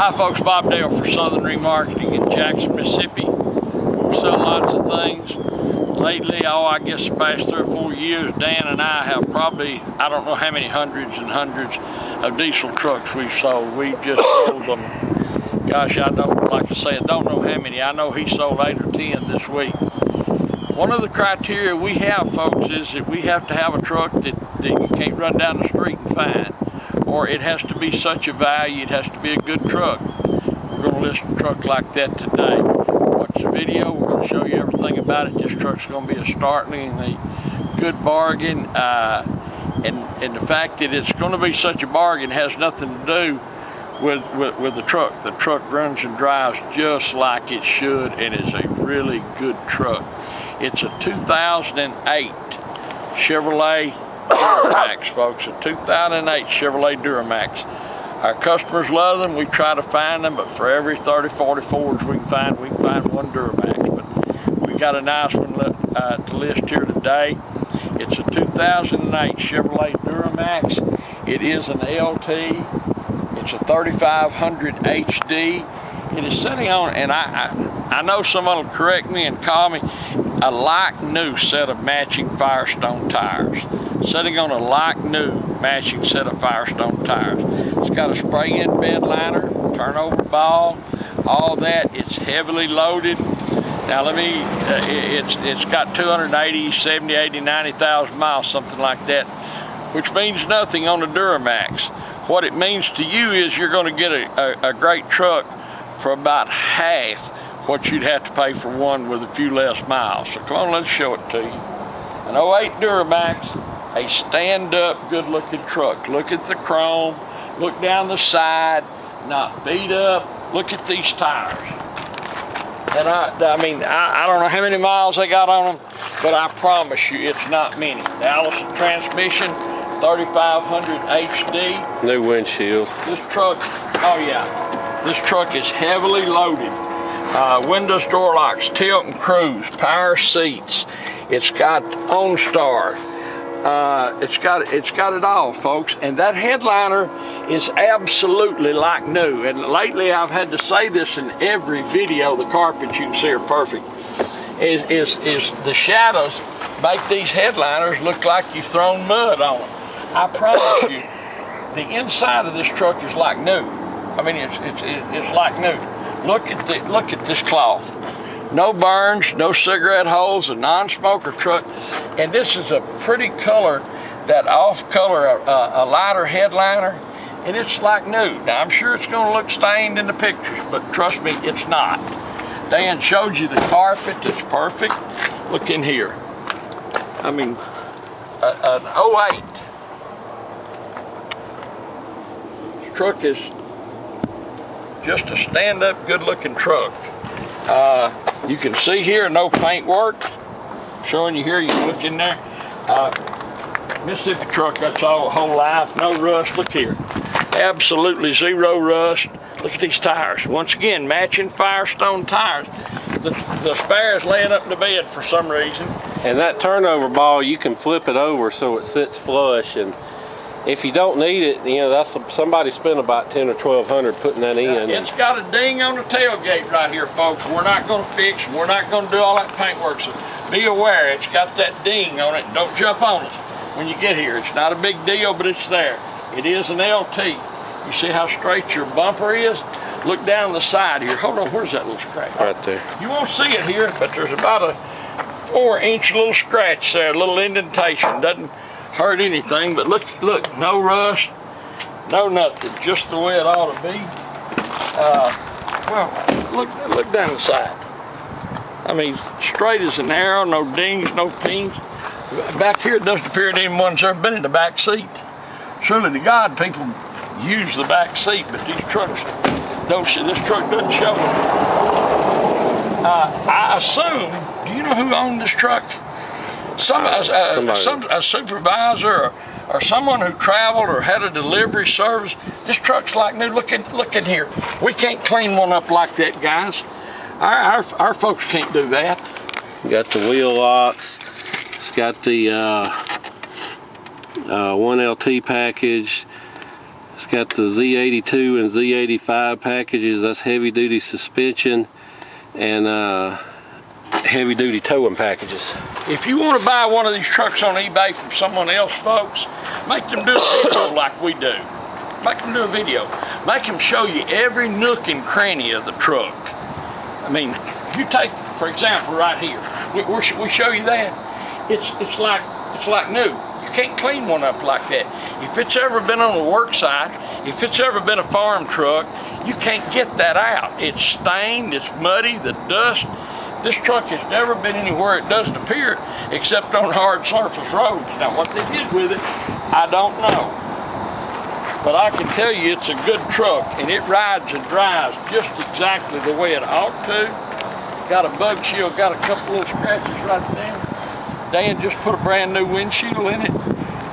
Hi folks, Bob Dale for Southern Remarketing in Jackson, Mississippi. We sell lots of things. Lately, I guess the past 3 or 4 years, Dan and I have probably, I don't know how many hundreds and hundreds of diesel trucks we've sold. We've just sold them, gosh, I don't, like I say, I don't know how many. I know he sold 8 or 10 this week. One of the criteria we have, folks, is that we have to have a truck that you can't run down the street and find. Or it has to be such a value, it has to be a good truck. We're going to list a truck like that today. Watch the video, we're going to show you everything about it. This truck's going to be a startlingly good bargain. And the fact that it's going to be such a bargain has nothing to do with the truck. The truck runs and drives just like it should and is a really good truck. It's a 2008 Chevrolet Duramax, folks, a 2008 Chevrolet Duramax. Our customers love them. We try to find them, but for every 30, 40 Fords we can find one Duramax. But we got a nice one to list here today. It's a 2008 Chevrolet Duramax. It is an LT. It's a 3500 HD. It is sitting on, and I know someone will correct me and call me, a like new set of matching Firestone tires. Sitting on a like new matching set of Firestone tires. It's got a spray-in bed liner, turnover ball, all that. It's heavily loaded. Now let me, it's got 280, 70, 80, 90,000 miles, something like that, which means nothing on a Duramax. What it means to you is you're going to get a great truck for about half what you'd have to pay for one with a few less miles. So come on, let's show it to you. An 08 Duramax. A stand-up, good-looking truck. Look at the chrome, look down the side, not beat up. Look at these tires. And I mean, I don't know how many miles they got on them, but I promise you it's not many. The Allison transmission, 3500 HD. New windshield. This truck, oh yeah, this truck is heavily loaded. Windows, door locks, tilt and cruise, power seats. It's got OnStar. It's got it all, folks, and that headliner is absolutely like new. And lately I've had to say this in every video. The carpets you can see are perfect. Is the shadows make these headliners look like you've thrown mud on them. I promise you, the inside of this truck is like new. I mean, it's like new. Look at this cloth. No burns, no cigarette holes, a non-smoker truck. And this is a pretty color, that off color, a lighter headliner, and it's like new. Now I'm sure it's gonna look stained in the pictures, but trust me, it's not. Dan showed you the carpet, it's perfect. Look in here. I mean, an 08. This truck is just a stand-up, good-looking truck. You can see here, no paint work. Showing you here, you can look in there. Mississippi truck, that's all, whole life, no rust. Look here, absolutely zero rust. Look at these tires. Once again, matching Firestone tires. The spare's laying up in the bed for some reason. And that turnover ball, you can flip it over so it sits flush. And if you don't need it, you know, that's somebody spent about 10 or 1200 putting that in. It's got a ding on the tailgate right here, folks. We're not going to fix, we're not going to do all that paintwork. So be aware, it's got that ding on it. Don't jump on it when you get here. It's not a big deal, but it's there. It is an LT. You see how straight your bumper is? Look down the side here. Hold on, where's that little scratch? Right there. You won't see it here, but there's about a 4-inch little scratch there, a little indentation. Doesn't hurt anything, but look, no rust, no nothing, just the way it ought to be. Well, look down the side. I mean, straight as an arrow, no dings, no pings. Back here, it doesn't appear that anyone's ever been in the back seat. Surely to God, people use the back seat, but these trucks don't. This truck doesn't show them. I assume, do you know who owned this truck? A supervisor or someone who traveled or had a delivery service. This truck's like new. Look in here. We can't clean one up like that, guys. Our folks can't do that. Got the wheel locks. It's got the 1LT package. It's got the Z82 and Z85 packages. That's heavy duty suspension and heavy duty towing packages. If you want to buy one of these trucks on eBay from someone else, folks, make them do a video like we do. Make them do a video. Make them show you every nook and cranny of the truck. I mean, you take, for example, right here. We show you that. It's like new. You can't clean one up like that. If it's ever been on a work site, if it's ever been a farm truck, you can't get that out. It's stained, it's muddy, the dust. This truck has never been anywhere it doesn't appear except on hard surface roads. Now what they did with it, I don't know. But I can tell you it's a good truck, and it rides and drives just exactly the way it ought to. Got a bug shield, got a couple little scratches right there. Dan just put a brand new windshield in it.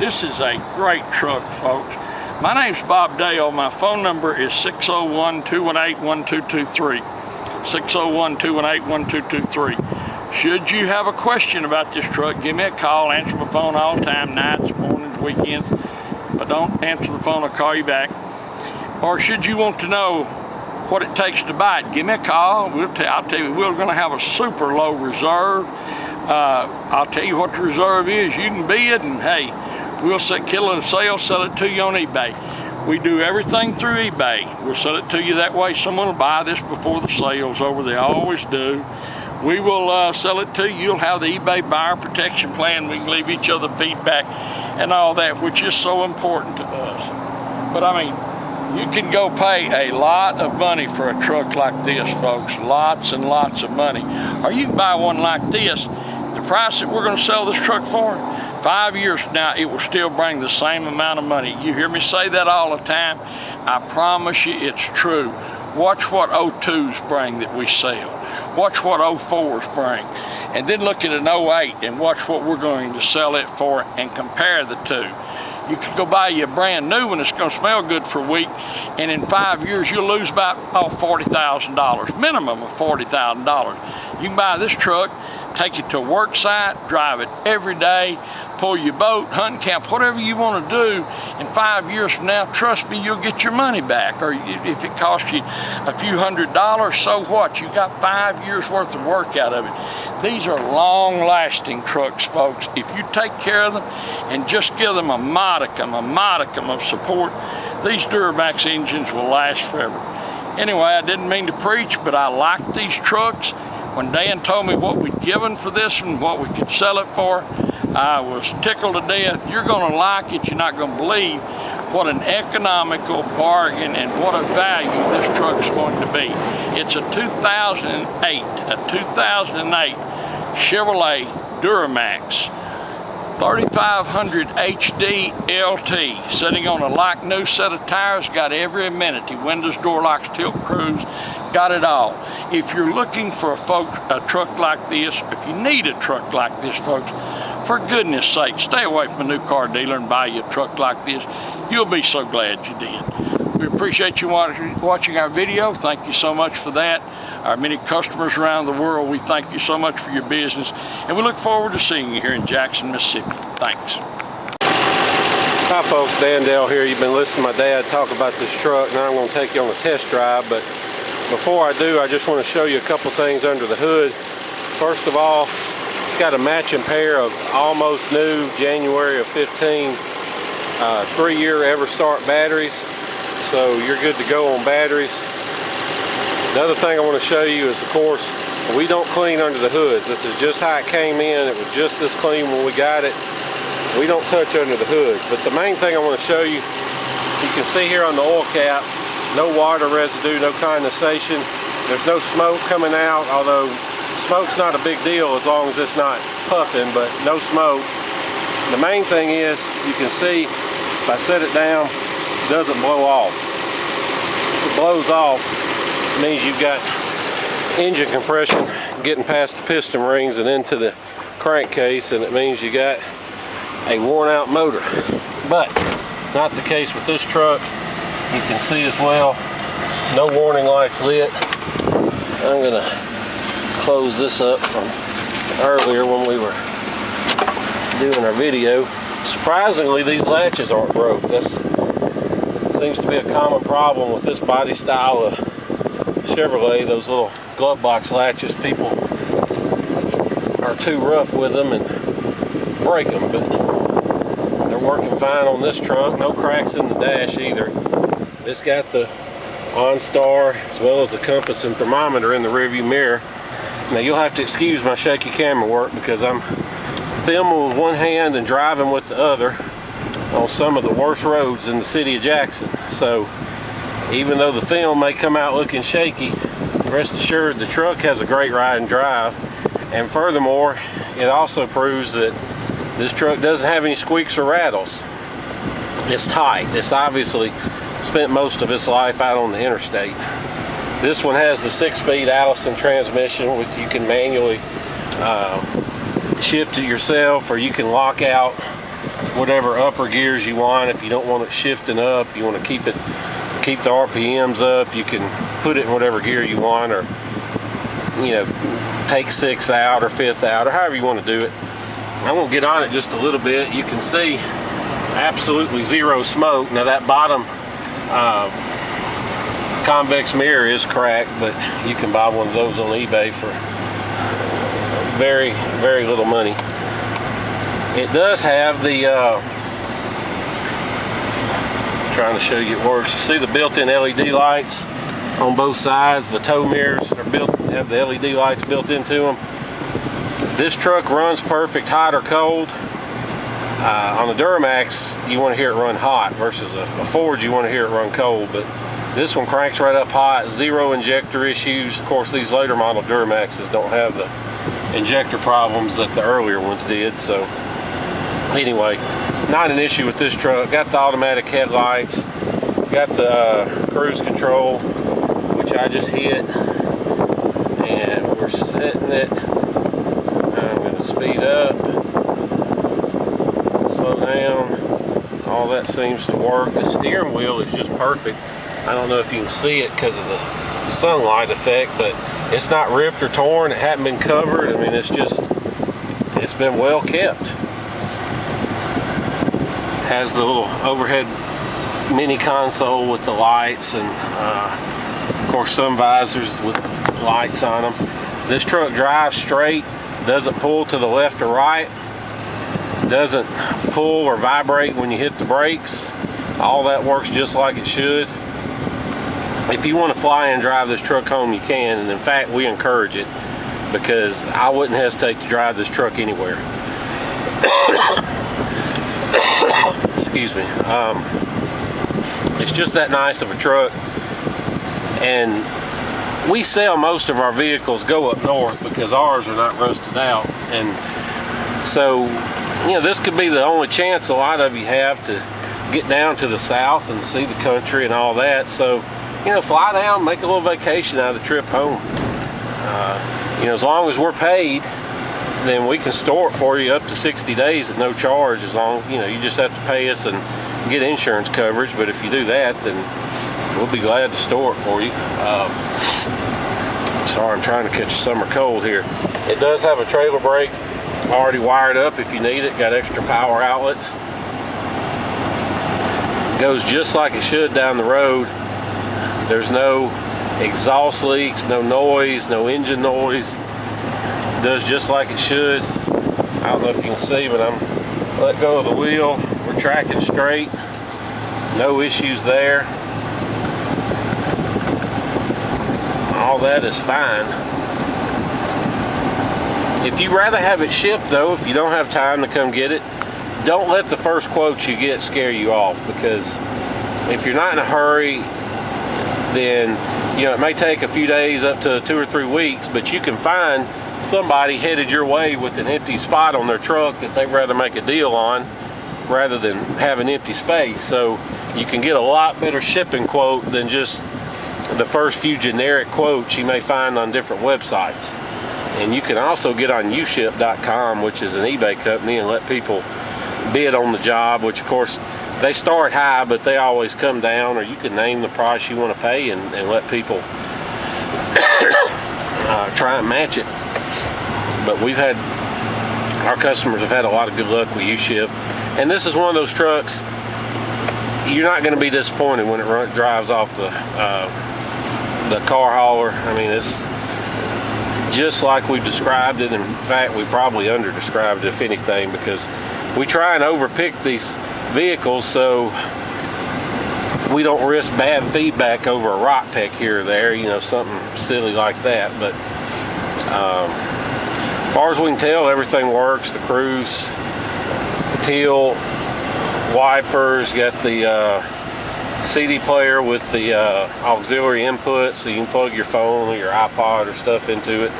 This is a great truck, folks. My name's Bob Dale. My phone number is 601-218-1223. 601-218-1223. Should you have a question about this truck, give me a call. Answer my phone all the time, nights, mornings, weekends. If I don't answer the phone, I'll call you back. Or should you want to know what it takes to buy it, give me a call. I'll tell you, we're going to have a super low reserve. I'll tell you what the reserve is. You can bid, and hey, we'll kill it a sale, sell it to you on eBay. We do everything through eBay. We'll sell it to you that way. Someone will buy this before the sale's over. They always do. We will sell it to you. You'll have the eBay buyer protection plan. We can leave each other feedback and all that, which is so important to us. But I mean, you can go pay a lot of money for a truck like this, folks. Lots and lots of money. Or you can buy one like this. The price that we're going to sell this truck for, 5 years from now, it will still bring the same amount of money. You hear me say that all the time. I promise you it's true. Watch what 02s bring that we sell. Watch what 04s bring. And then look at an 08 and watch what we're going to sell it for and compare the two. You could go buy you a brand new one that's going to smell good for a week, and in 5 years you'll lose about $40,000, minimum of $40,000. You can buy this truck, take it to a work site, drive it every day, pull your boat, hunting camp, whatever you want to do. In 5 years from now, trust me, you'll get your money back. Or if it costs you a few $100s, so what? You got 5 years worth of work out of it. These are long-lasting trucks, folks. If you take care of them and just give them a modicum of support, these Duramax engines will last forever. Anyway, I didn't mean to preach, but I like these trucks. When Dan told me what we'd given for this and what we could sell it for, I was tickled to death. You're going to like it. You're not going to believe what an economical bargain and what a value this truck's going to be. It's a 2008 Chevrolet Duramax 3500 HD LT, sitting on a like new set of tires, got every amenity, windows, door locks, tilt cruise, got it all. If you're looking for a truck like this, if you need a truck like this, folks, for goodness sake, stay away from a new car dealer and buy you a truck like this. You'll be so glad you did. We appreciate you watching our video. Thank you so much for that. Our many customers around the world, we thank you so much for your business, and we look forward to seeing you here in Jackson, Mississippi. Thanks. Hi folks, Dan Dale here. You've been listening to my dad talk about this truck. Now I'm going to take you on a test drive, but before I do, I just want to show you a couple things under the hood. First of all, it's got a matching pair of almost new January of 15 3-year EverStart batteries, so you're good to go on batteries. The other thing I want to show you is, of course, we don't clean under the hood. This is just how it came in. It was just this clean when we got it. We don't touch under the hood. But the main thing I want to show you, you can see here on the oil cap, no water residue, no condensation. There's no smoke coming out, although smoke's not a big deal as long as it's not puffing, but no smoke. The main thing is, you can see, if I set it down, it doesn't blow off. If it blows off, it means you've got engine compression getting past the piston rings and into the crankcase, and it means you got a worn out motor. But not the case with this truck. You can see as well, no warning lights lit. I'm gonna close this up from earlier when we were doing our video. Surprisingly, these latches aren't broke. That's Seems to be a common problem with this body style of Chevrolet. Those little glove box latches, people are too rough with them and break them, but they're working fine on this truck. No cracks in the dash either. It's got the OnStar as well as the compass and thermometer in the rearview mirror. Now you'll have to excuse my shaky camera work because I'm filming with one hand and driving with the other on some of the worst roads in the city of Jackson. So even though the film may come out looking shaky, rest assured the truck has a great ride and drive. And furthermore, it also proves that this truck doesn't have any squeaks or rattles. It's tight. It's obviously spent most of its life out on the interstate. This one has the 6-speed Allison transmission, which you can manually shift it yourself, or you can lock out whatever upper gears you want. If you don't want it shifting up, you want to keep the RPMs up, you can put it in whatever gear you want, or take 6th out or 5th out, or however you want to do it. I'm going to get on it just a little bit. You can see absolutely zero smoke. Now that bottom convex mirror is cracked, but you can buy one of those on eBay for very, very little money. It does have the trying to show you it works. You see the built-in LED lights on both sides. The tow mirrors are have the LED lights built into them. This truck runs perfect hot or cold. On the Duramax, you want to hear it run hot, versus a Ford, you want to hear it run cold. But this one cranks right up hot, zero injector issues. Of course, these later model Duramaxes don't have the injector problems that the earlier ones did. So anyway, not an issue with this truck. Got the automatic headlights, got the cruise control, which I just hit, and we're setting it. I'm going to speed up, slow down. All that seems to work. The steering wheel is just perfect. I don't know if you can see it because of the sunlight effect, but it's not ripped or torn. It hadn't been covered. I mean, it's been well kept. Has the little overhead mini console with the lights, and of course sun visors with lights on them. This truck drives straight, doesn't pull to the left or right, doesn't pull or vibrate when you hit the brakes. All that works just like it should. If you want to fly and drive this truck home, you can, and in fact we encourage it, because I wouldn't hesitate to drive this truck anywhere. Excuse me. It's just that nice of a truck. And we sell most of our vehicles go up north because ours are not rusted out. And so, this could be the only chance a lot of you have to get down to the south and see the country and all that. So, fly down, make a little vacation out of the trip home. As long as we're paid, then we can store it for you up to 60 days at no charge. As long, you just have to pay us and get insurance coverage. But if you do that, then we'll be glad to store it for you. Sorry, I'm trying to catch a summer cold here. It does have a trailer brake already wired up if you need it. Got extra power outlets. Goes just like it should down the road. There's no exhaust leaks, no noise, no engine noise. It does just like it should. I don't know if you can see, but I'm let go of the wheel. We're tracking straight. No issues there. All that is fine. If you'd rather have it shipped though, if you don't have time to come get it, don't let the first quote you get scare you off, because if you're not in a hurry, then it may take a few days up to 2 or 3 weeks, but you can find somebody headed your way with an empty spot on their truck that they'd rather make a deal on rather than have an empty space. So you can get a lot better shipping quote than just the first few generic quotes you may find on different websites. And you can also get on uship.com, which is an eBay company, and let people bid on the job, which of course they start high, but they always come down, or you can name the price you want to pay and let people try and match it. But our customers have had a lot of good luck with uship. And this is one of those trucks, you're not going to be disappointed when it drives off the car hauler. I mean, it's just like we've described it. In fact, we probably under-described it, if anything, because we try and overpick these vehicles so we don't risk bad feedback over a rock peck here or there, you know, something silly like that. But as far as we can tell, everything works. The cruise, tilt, wipers, got the CD player with the auxiliary input, so you can plug your phone or your iPod or stuff into it.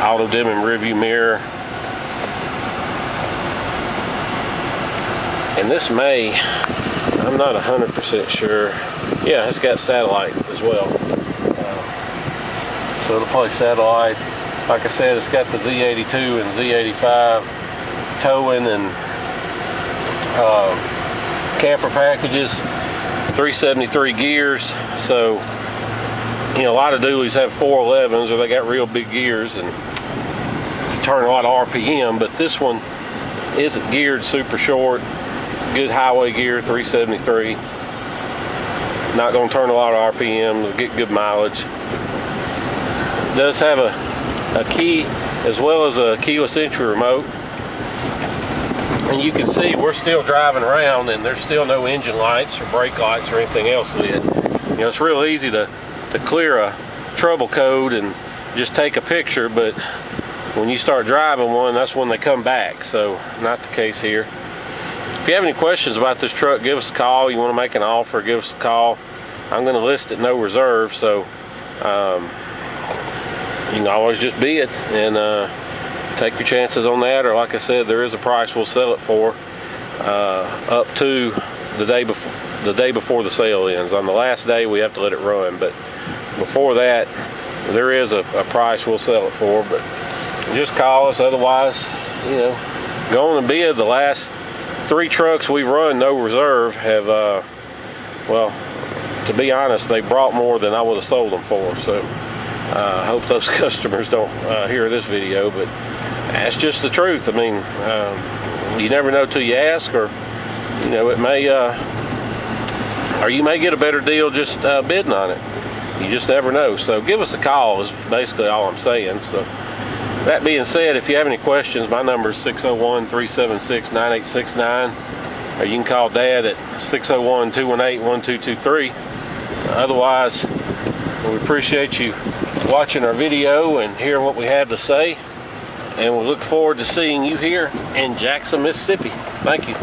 Auto dimming rearview mirror. And this may, I'm not 100% sure. Yeah, it's got satellite as well. So it'll play satellite. Like I said, it's got the Z82 and Z85 towing and camper packages, 373 gears. So, you know, a lot of dualies have 411s or they got real big gears and you turn a lot of RPM, but this one isn't geared super short. Good highway gear, 373. Not going to turn a lot of RPM, it'll get good mileage. It does have a key as well as a keyless entry remote. And you can see we're still driving around and there's still no engine lights or brake lights or anything else lit. You know, it's real easy to clear a trouble code and just take a picture, but when you start driving one, that's when they come back. So not the case here. If you have any questions about this truck, give us a call. You want to make an offer, give us a call. I'm going to list it no reserve, so you can always just bid it and take your chances on that. Or like I said, there is a price we'll sell it for up to the day before the sale ends. On the last day, we have to let it run, but before that, there is a price we'll sell it for. But just call us. Otherwise, you know, go on and bid. The last 3 trucks we've run no reserve have, well, to be honest, they brought more than I would have sold them for. So I hope those customers don't hear this video, but that's just the truth. I mean, you never know till you ask, or you know, it may, or you may get a better deal just bidding on it. You just never know. So give us a call is basically all I'm saying. So that being said, if you have any questions, my number is 601-376-9869, or you can call Dad at 601-218-1223. Otherwise, we appreciate you watching our video and hearing what we have to say, and we look forward to seeing you here in Jackson, Mississippi. Thank you.